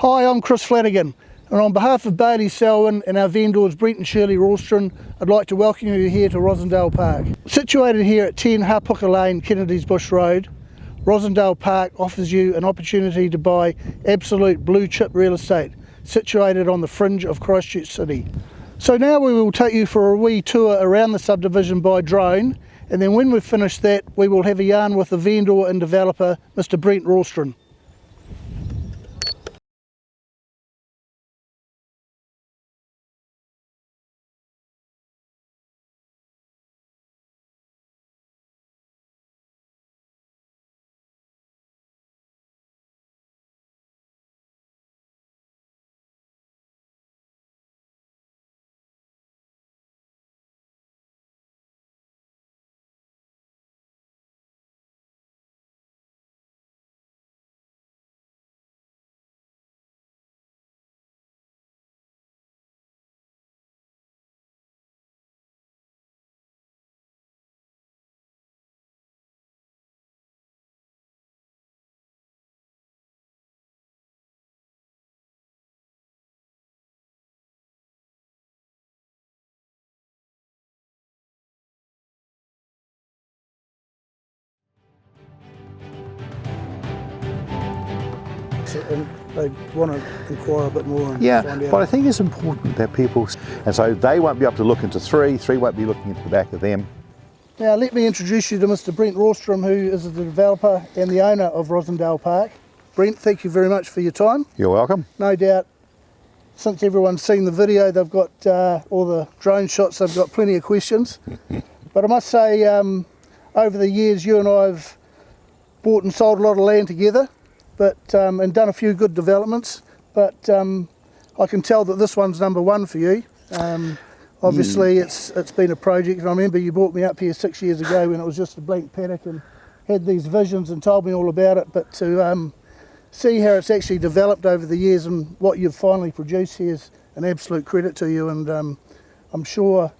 Hi, I'm Chris Flanagan, and on behalf of Bailey Selwyn and our vendors Brent and Shirley Rawstron, I'd like to welcome you here to Rosendale Park. Situated here at 10 Kapuka Lane, Kennedy's Bush Road, Rosendale Park offers you an opportunity to buy absolute blue chip real estate situated on the fringe of Christchurch City. So now we will take you for a wee tour around the subdivision by drone, and then when we've finished that we will have a yarn with the vendor and developer Mr. Brent Rawstron. And they want to inquire a bit more and find out. But I think it's important that people, and so they won't be able to look into three won't be looking into the back of them. Now let me introduce you to Mr. Brent Rawstrom, who is the developer and the owner of Rosendale Park. Brent, thank you very much for your time. You're welcome. No doubt, since everyone's seen the video, they've got all the drone shots, they've got plenty of questions. But I must say, over the years, you and I have bought and sold a lot of land together, and done a few good developments, but I can tell that this one's number one for you. Obviously it's been a project, and I remember you brought me up here 6 years ago when it was just a blank paddock and had these visions and told me all about it, but to see how it's actually developed over the years and what you've finally produced here is an absolute credit to you, and I'm sure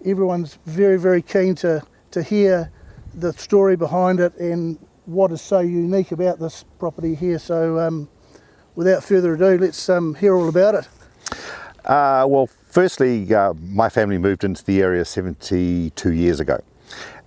everyone's very, very keen to hear the story behind it and what is so unique about this property here. So without further ado, let's hear all about it. Well, firstly, my family moved into the area 72 years ago,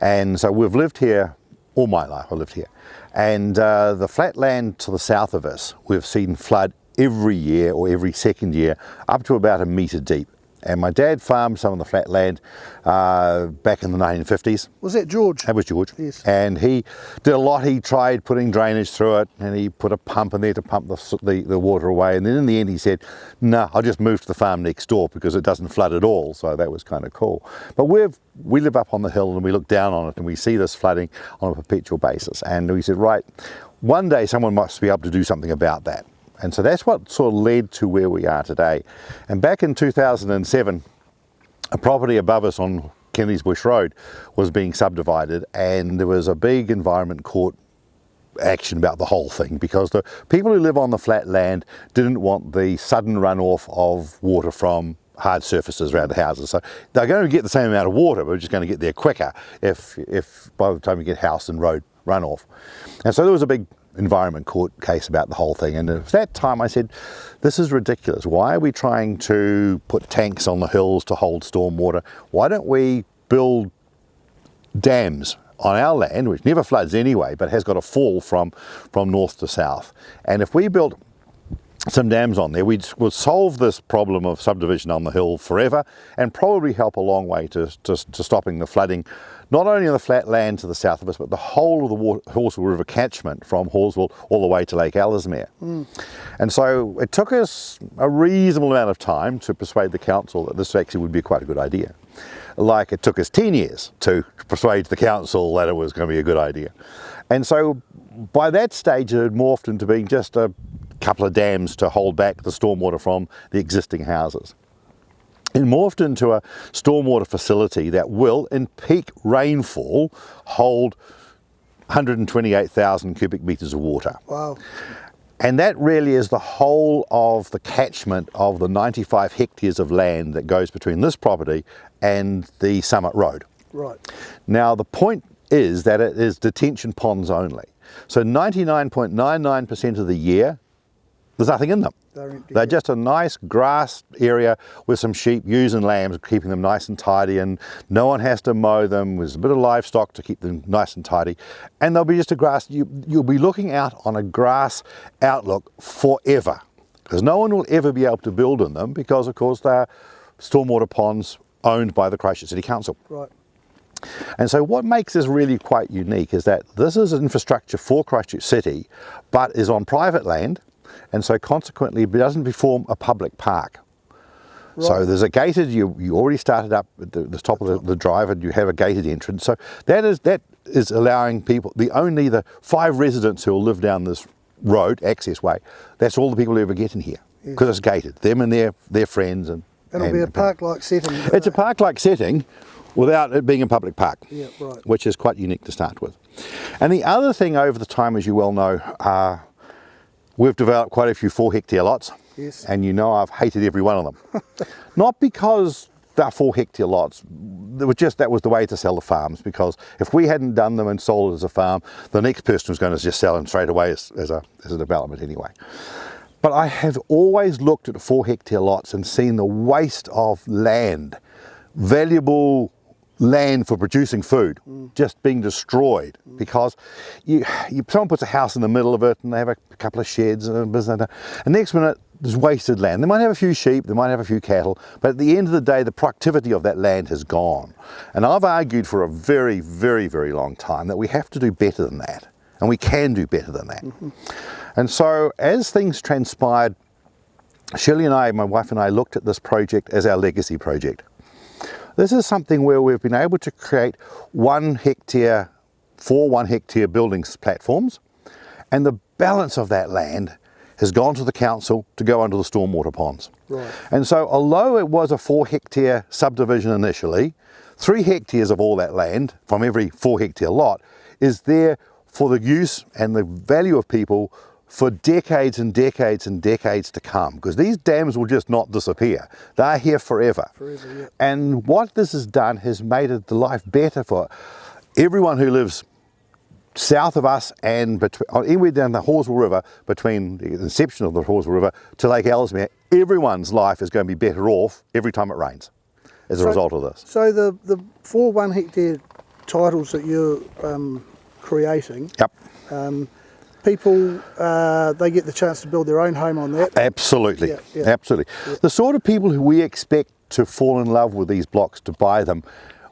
and so we've lived here all my life. I lived here, and the flat land to the south of us we've seen flood every year or every second year up to about 1 metre deep. And my dad farmed some of the flat land back in the 1950s. Was that George? That was George. Yes. And he did a lot. He tried putting drainage through it, and he put a pump in there to pump the water away. And then in the end he said, no, I'll just move to the farm next door because it doesn't flood at all. So that was kind of cool. But we live up on the hill and we look down on it and we see this flooding on a perpetual basis. And we said, right, one day someone must be able to do something about that. And so that's what sort of led to where we are today. And back in 2007, a property above us on Kennedy's Bush Road was being subdivided, and there was a big environment court action about the whole thing because the people who live on the flat land didn't want the sudden runoff of water from hard surfaces around the houses. So they're going to get the same amount of water, but we're just going to get there quicker if by the time you get house and road runoff. And so there was a big environment court case about the whole thing, and at that time I said, this is ridiculous. Why are we trying to put tanks on the hills to hold storm water? Why don't we build dams on our land, which never floods anyway but has got a fall from north to south? And if we built some dams on there, we'll solve this problem of subdivision on the hill forever and probably help a long way to stopping the flooding, not only on the flat land to the south of us, but the whole of the Horseville River catchment from Horseville all the way to Lake Ellesmere. And so it took us a reasonable amount of time to persuade the council that this actually would be quite a good idea. Like it took us 10 years to persuade the council that it was going to be a good idea. And so by that stage it had morphed into being just a couple of dams to hold back the stormwater from the existing houses. It morphed into a stormwater facility that will, in peak rainfall, hold 128,000 cubic metres of water. Wow. And that really is the whole of the catchment of the 95 hectares of land that goes between this property and the Summit Road. Right. Now the point is that it is detention ponds only. So 99.99% of the year there's nothing in them. They're empty. They're just a nice grass area with some sheep, ewes and lambs, keeping them nice and tidy, and no one has to mow them. There's a bit of livestock to keep them nice and tidy. And they'll be just a grass, you'll be looking out on a grass outlook forever, because no one will ever be able to build in them, because of course they're stormwater ponds owned by the Christchurch City Council. Right. And so what makes this really quite unique is that this is infrastructure for Christchurch City, but is on private land, and so consequently it doesn't form a public park. Right. So there's a gated, you already started up at the top of the drive, and you have a gated entrance. So that is allowing people, only the 5 residents who will live down this road, access way, that's all the people who ever get in here, because it's gated, them and their friends. And it'll be a park-like setting. It's a park-like setting without it being a public park, yeah, right. Which is quite unique to start with. And the other thing over the time, as you well know, we've developed quite a few 4-hectare lots. Yes. And you know I've hated every one of them. Not because they're 4-hectare lots, that was the way to sell the farms, because if we hadn't done them and sold it as a farm, the next person was going to just sell them straight away as a development anyway. But I have always looked at 4-hectare lots and seen the waste of land, valuable land for producing food, just being destroyed, because someone puts a house in the middle of it and they have a couple of sheds and business, and next minute there's wasted land. They might have a few sheep, they might have a few cattle, but at the end of the day the productivity of that land has gone. And I've argued for a very, very, very long time that we have to do better than that, and we can do better than that. And so as things transpired, Shirley and I, my wife and I, looked at this project as our legacy project. This is something where we've been able to create 1-hectare, 4 1-hectare buildings platforms, and the balance of that land has gone to the council to go under the stormwater ponds. Right. And so although it was a 4-hectare subdivision initially, 3 hectares of all that land from every 4-hectare lot is there for the use and the value of people for decades and decades and decades to come, because these dams will just not disappear. They're here forever. Yeah. And what this has done has made the life better for everyone who lives south of us and anywhere down the Horsell River, between the inception of the Horsell River to Lake Ellesmere. Everyone's life is going to be better off every time it rains as a result of this. So the 4 1-hectare titles that you're creating, Yep. People, they get the chance to build their own home on that. Absolutely, absolutely. Yeah. The sort of people who we expect to fall in love with these blocks, to buy them,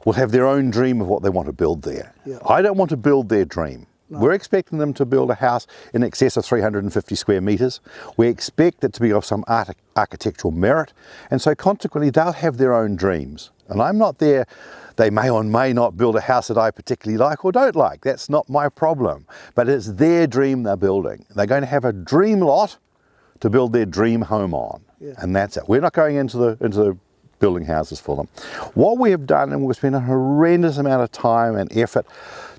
will have their own dream of what they want to build there. Yeah. I don't want to build their dream. No. We're expecting them to build a house in excess of 350 square metres. We expect it to be of some architectural merit, and so consequently they'll have their own dreams. And I'm not there. They may or may not build a house that I particularly like or don't like. That's not my problem. But it's their dream they're building. They're going to have a dream lot to build their dream home on. Yeah. And that's it. We're not going into the building houses for them. What we have done, and we've spent a horrendous amount of time and effort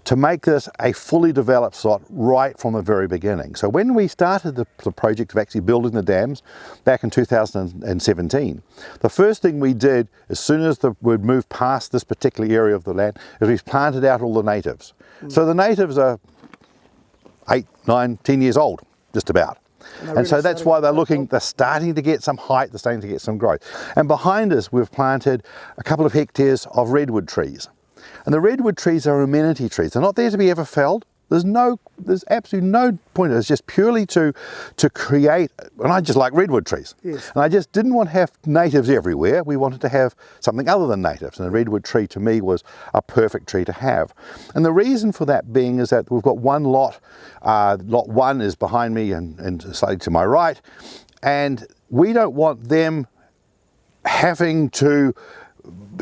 to make this a fully developed site right from the very beginning. So when we started the project of actually building the dams back in 2017, the first thing we did, as soon as we'd moved past this particular area of the land, is we planted out all the natives. So the natives are 8, 9, 10 years old, just about. And so that's why they're starting to get some height, they're starting to get some growth. And behind us, we've planted a couple of hectares of redwood trees. And the redwood trees are amenity trees. They're not there to be ever felled. There's absolutely no point. It's just purely to create, and I just like redwood trees. Yes. And I just didn't want to have natives everywhere. We wanted to have something other than natives. And a redwood tree to me was a perfect tree to have. And the reason for that being is that we've got one lot. Lot 1 is behind me and slightly to my right. And we don't want them having to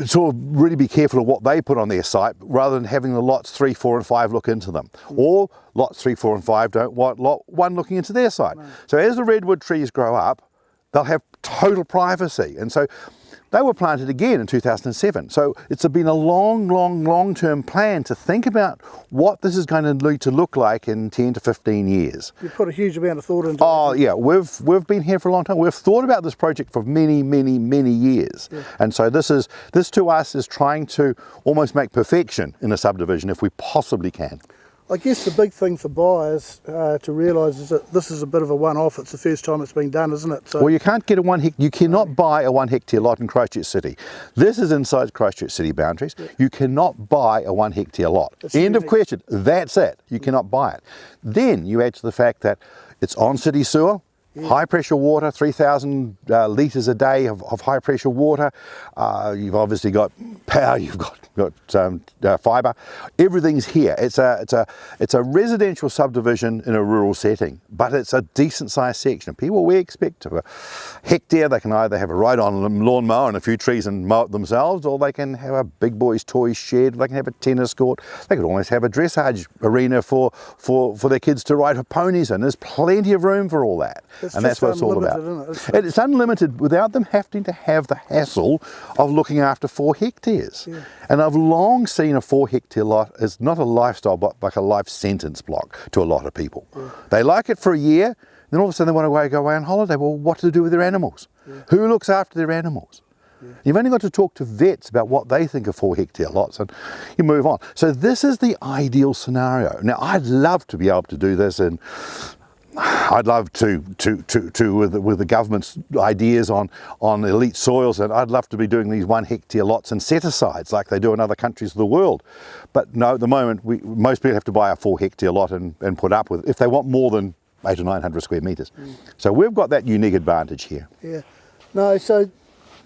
sort of really be careful of what they put on their site, rather than having the lots 3, 4 and 5 look into them. Or lots 3, 4 and 5 don't want lot 1 looking into their site. No. So as the redwood trees grow up, they'll have total privacy. And so they were planted again in 2007. So it's been a long-term plan to think about what this is going to need to look like in 10 to 15 years. You put a huge amount of thought into it. Oh yeah, we've been here for a long time. We've thought about this project for many years. Yeah. And so this to us is trying to almost make perfection in a subdivision if we possibly can. I guess the big thing for buyers to realise is that this is a bit of a one-off. It's the first time it's been done, isn't it? So, Well, you can't get you cannot buy a 1 hectare lot in Christchurch City. This is inside Christchurch City boundaries. Yeah. You cannot buy a 1 hectare lot. It's End unique. of question. That's it. You cannot buy it. Then you add to the fact that it's on city sewer. Yeah. High pressure water, 3,000 litres a day of high pressure water. You've obviously got power, you've got fibre. Everything's here. It's a residential subdivision in a rural setting, but it's a decent sized section. People we expect of a hectare, they can either have a ride-on lawnmower and a few trees and mow it themselves, or they can have a big boys toy shed, they can have a tennis court, they could almost have a dressage arena for their kids to ride ponies in. There's plenty of room for all that. And that's what it's all about. It's unlimited without them having to have the hassle of looking after 4 hectares. Yeah. And I've long seen a 4 hectare lot as not a lifestyle but like a life sentence block to a lot of people. Yeah. They like it for a year, then all of a sudden they want to go away on holiday. Well, what to do with their animals? Yeah. Who looks after their animals? Yeah. You've only got to talk to vets about what they think of 4 hectare lots and you move on. So this is the ideal scenario. Now I'd love to be able to do this, and I'd love to with the government's ideas on elite soils, and I'd love to be doing these 1 hectare lots and set-asides like they do in other countries of the world. But no, at the moment, most people have to buy a 4 hectare lot and put up with it if they want more than 800 or 900 square metres. So we've got that unique advantage here. Yeah. No, so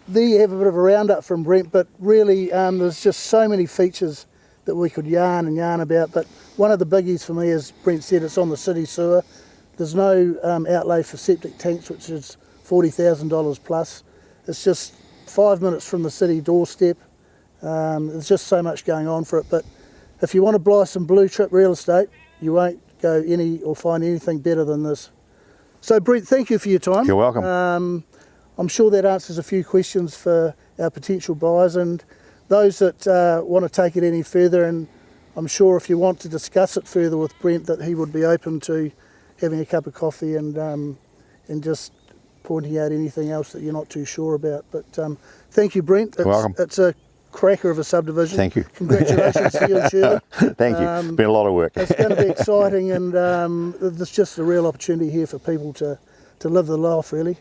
there you have a bit of a roundup from Brent, but really there's just so many features that we could yarn about. But one of the biggies for me, as Brent said, it's on the city sewer. There's no outlay for septic tanks, which is $40,000 plus. It's just 5 minutes from the city doorstep. There's just so much going on for it. But if you want to buy some blue chip real estate, you won't go or find anything better than this. So Brent, thank you for your time. You're welcome. I'm sure that answers a few questions for our potential buyers and those that want to take it any further. And I'm sure if you want to discuss it further with Brent, that he would be open to having a cup of coffee and just pointing out anything else that you're not too sure about. But thank you, Brent. You're welcome. It's a cracker of a subdivision. Thank you. Congratulations to you and Shirley. Thank you. It's been a lot of work. It's going to be exciting, and there's just a real opportunity here for people to live the life, really.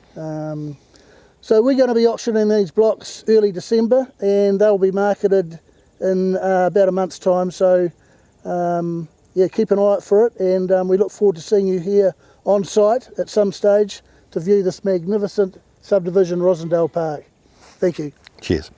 So we're going to be auctioning these blocks early December, and they'll be marketed in about a month's time. So yeah, keep an eye out for it, and we look forward to seeing you here on site at some stage to view this magnificent subdivision, Rosendale Park. Thank you. Cheers.